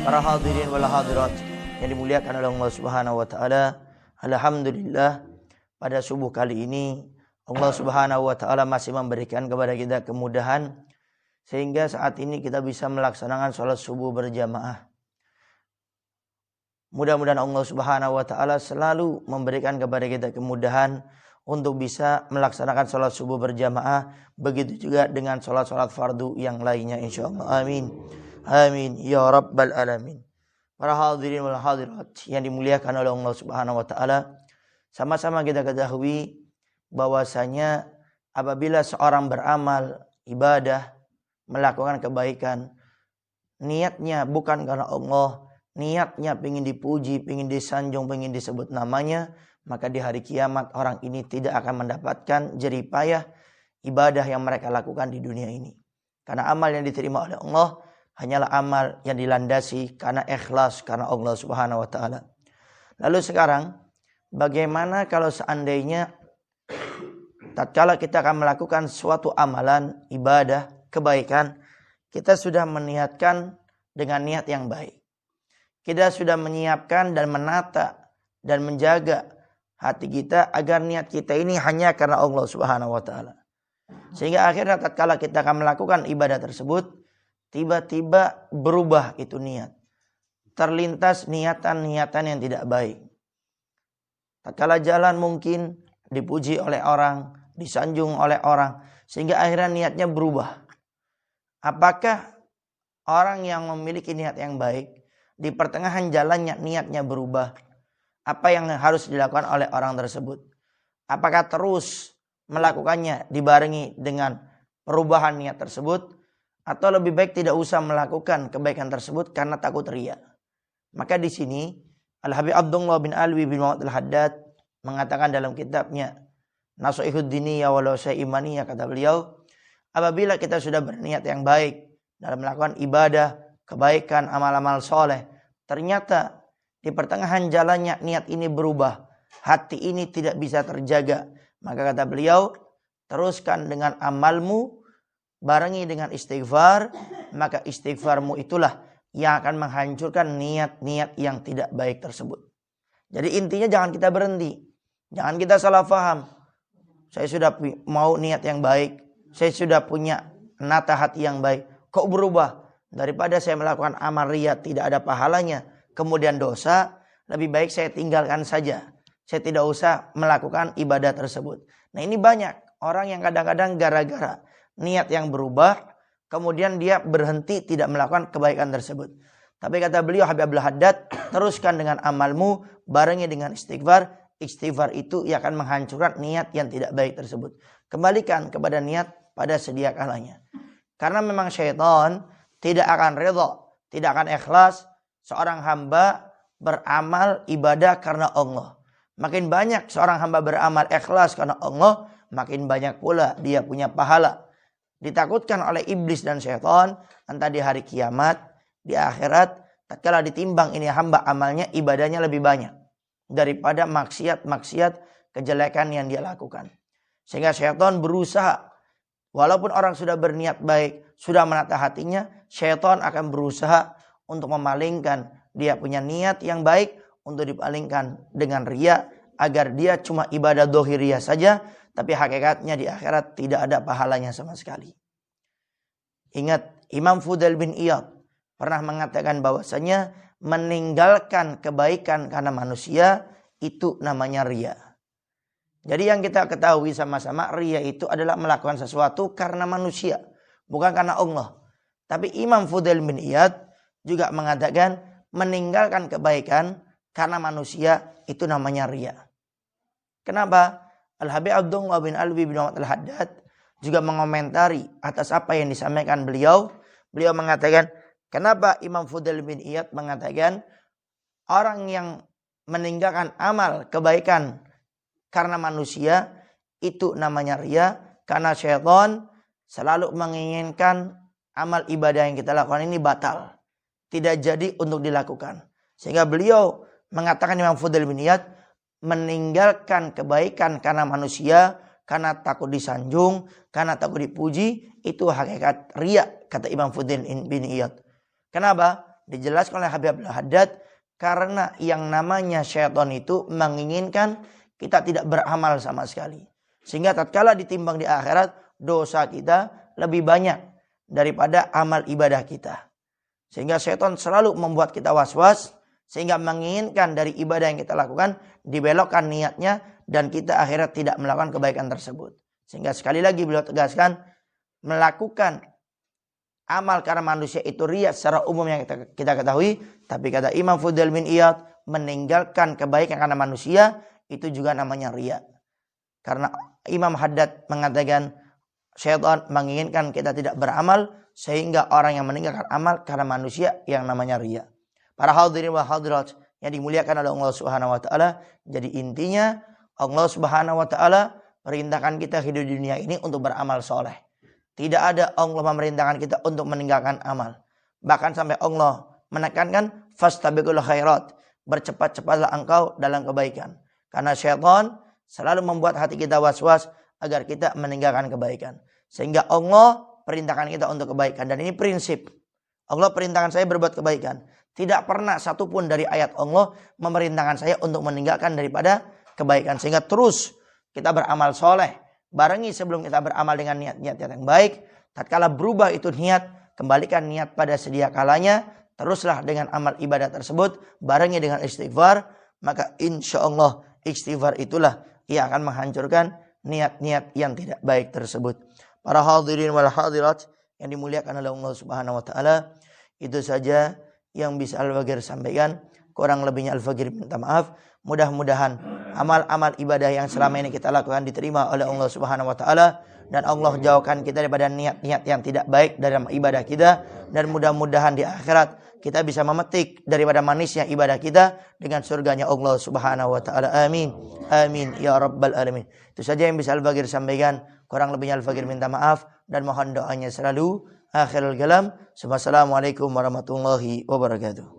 Para hadirin wal hadirat yang dimuliakan oleh Allah Subhanahu wa taala, alhamdulillah pada subuh kali ini Allah Subhanahu wa taala masih memberikan kepada kita kemudahan sehingga saat ini kita bisa melaksanakan sholat subuh berjamaah. Mudah-mudahan Allah Subhanahu wa taala selalu memberikan kepada kita kemudahan untuk bisa melaksanakan sholat subuh berjamaah, begitu juga dengan sholat-sholat fardu yang lainnya insyaallah. Amin. Amin ya rabbal alamin. Para hadirin wal hadirat yang dimuliakan oleh Allah Subhanahu wa taala, sama-sama kita ketahui bahwasanya apabila seorang beramal ibadah, melakukan kebaikan, niatnya bukan karena Allah, niatnya ingin dipuji, ingin disanjung, ingin disebut namanya, maka di hari kiamat orang ini tidak akan mendapatkan jerih payah ibadah yang mereka lakukan di dunia ini. Karena amal yang diterima oleh Allah hanyalah amal yang dilandasi karena ikhlas karena Allah Subhanahu wa taala. Lalu sekarang bagaimana kalau seandainya tatkala kita akan melakukan suatu amalan ibadah, kebaikan, kita sudah meniatkan dengan niat yang baik. Kita sudah menyiapkan dan menata dan menjaga hati kita agar niat kita ini hanya karena Allah Subhanahu wa taala. Sehingga akhirnya tatkala kita akan melakukan ibadah tersebut, tiba-tiba berubah itu niat. Terlintas niatan-niatan yang tidak baik. Tatkala jalan mungkin dipuji oleh orang, disanjung oleh orang, sehingga akhirnya niatnya berubah. Apakah orang yang memiliki niat yang baik, di pertengahan jalannya niatnya berubah, apa yang harus dilakukan oleh orang tersebut? Apakah terus melakukannya dibarengi dengan perubahan niat tersebut, atau lebih baik tidak usah melakukan kebaikan tersebut karena takut riya? Maka di sini Al-Habib Abdullah bin Alwi bin Muhammad Al-Haddad mengatakan dalam kitabnya Nasihatud Diniyah walau Imaniyah, kata beliau, apabila kita sudah berniat yang baik dalam melakukan ibadah, kebaikan, amal-amal soleh, ternyata di pertengahan jalannya niat ini berubah, hati ini tidak bisa terjaga, maka kata beliau, teruskan dengan amalmu, barengi dengan istighfar, maka istighfarmu itulah yang akan menghancurkan niat-niat yang tidak baik tersebut. Jadi intinya jangan kita berhenti, jangan kita salah faham. Saya sudah mau niat yang baik, saya sudah punya nata hati yang baik, kok berubah? Daripada saya melakukan amal riya tidak ada pahalanya, kemudian dosa, lebih baik saya tinggalkan saja. Saya tidak usah melakukan ibadah tersebut. Nah ini banyak orang yang kadang-kadang gara-gara niat yang berubah, kemudian dia berhenti tidak melakukan kebaikan tersebut. Tapi kata beliau Habib Abdul Haddad, teruskan dengan amalmu, barengi dengan istighfar. Istighfar itu ia akan menghancurkan niat yang tidak baik tersebut. Kembalikan kepada niat pada sedia kalanya. Karena memang syaitan tidak akan redha, tidak akan ikhlas seorang hamba beramal ibadah karena Allah. Makin banyak seorang hamba beramal ikhlas karena Allah, makin banyak pula dia punya pahala. Ditakutkan oleh iblis dan syaitan entah di hari kiamat, di akhirat, tatkala ditimbang ini hamba amalnya, ibadahnya lebih banyak daripada maksiat-maksiat kejelekan yang dia lakukan. Sehingga syaitan berusaha, walaupun orang sudah berniat baik, sudah menata hatinya, syaitan akan berusaha untuk memalingkan dia punya niat yang baik untuk dipalingkan dengan riya, agar dia cuma ibadah dohiriyah saja, tapi hakikatnya di akhirat tidak ada pahalanya sama sekali. Ingat, Imam Fudail bin Iyad pernah mengatakan bahwasanya meninggalkan kebaikan karena manusia itu namanya riya. Jadi yang kita ketahui sama-sama, riya itu adalah melakukan sesuatu karena manusia, bukan karena Allah. Tapi Imam Fudail bin Iyad juga mengatakan meninggalkan kebaikan karena manusia itu namanya riya. Kenapa? Al-Habib Abdullah bin Alwi bin Muhammad Al-Haddad juga mengomentari atas apa yang disampaikan beliau. Beliau mengatakan, kenapa Imam Fudail bin Iyad mengatakan orang yang meninggalkan amal kebaikan karena manusia itu namanya riya, karena syaitan selalu menginginkan amal ibadah yang kita lakukan ini batal, tidak jadi untuk dilakukan. Sehingga beliau mengatakan, Imam Fudail bin Iyad, meninggalkan kebaikan karena manusia, karena takut disanjung, karena takut dipuji, itu hakikat riya, kata Imam Fudail bin Iyad. Kenapa? Dijelaskan oleh Habib Abdul Haddad, karena yang namanya syaitan itu menginginkan kita tidak beramal sama sekali. Sehingga tatkala ditimbang di akhirat, dosa kita lebih banyak daripada amal ibadah kita. Sehingga syaitan selalu membuat kita was-was, sehingga menginginkan dari ibadah yang kita lakukan dibelokkan niatnya dan kita akhirnya tidak melakukan kebaikan tersebut. Sehingga sekali lagi beliau tegaskan, melakukan amal karena manusia itu riya secara umum yang kita ketahui. Tapi kata Imam Fudail bin Iyad, meninggalkan kebaikan karena manusia itu juga namanya riya. Karena Imam Haddad mengatakan syaitan menginginkan kita tidak beramal, sehingga orang yang meninggalkan amal karena manusia yang namanya riya. Para hadirin wa hadirat yang dimuliakan oleh Allah Subhanahu wa taala, jadi intinya Allah Subhanahu wa taala perintahkan kita hidup di dunia ini untuk beramal soleh. Tidak ada Allah memerintahkan kita untuk meninggalkan amal. Bahkan sampai Allah menekankan fastabiqul khairat, bercepat-cepatlah engkau dalam kebaikan. Karena syaitan selalu membuat hati kita was-was agar kita meninggalkan kebaikan. Sehingga Allah perintahkan kita untuk kebaikan. Dan ini prinsip. Allah perintahkan saya berbuat kebaikan. Tidak pernah satupun dari ayat Allah memerintahkan saya untuk meninggalkan daripada kebaikan. Sehingga terus kita beramal soleh. Barengi sebelum kita beramal dengan niat-niat yang baik. Tatkala berubah itu niat, kembalikan niat pada sedia kalanya. Teruslah dengan amal ibadah tersebut. Barengi dengan istighfar. Maka insya Allah istighfar itulah yang akan menghancurkan niat-niat yang tidak baik tersebut. Para hadirin wal hadirat yang dimuliakan oleh Allah Subhanahu wa taala, itu saja yang bisa Al-Faqir sampaikan. Kurang lebihnya Al-Faqir minta maaf. Mudah-mudahan amal-amal ibadah yang selama ini kita lakukan diterima oleh Allah Subhanahu wa taala, dan Allah jauhkan kita daripada niat-niat yang tidak baik dalam ibadah kita, dan mudah-mudahan di akhirat kita bisa memetik daripada manisnya ibadah kita dengan surganya Allah Subhanahu wa taala. Amin. Amin ya rabbal alamin. Itu saja yang bisa Al-Faqir sampaikan. Kurang lebihnya Al-Faqir minta maaf dan mohon doanya selalu. Akhirul kalam. Wassalamualaikum warahmatullahi wabarakatuh.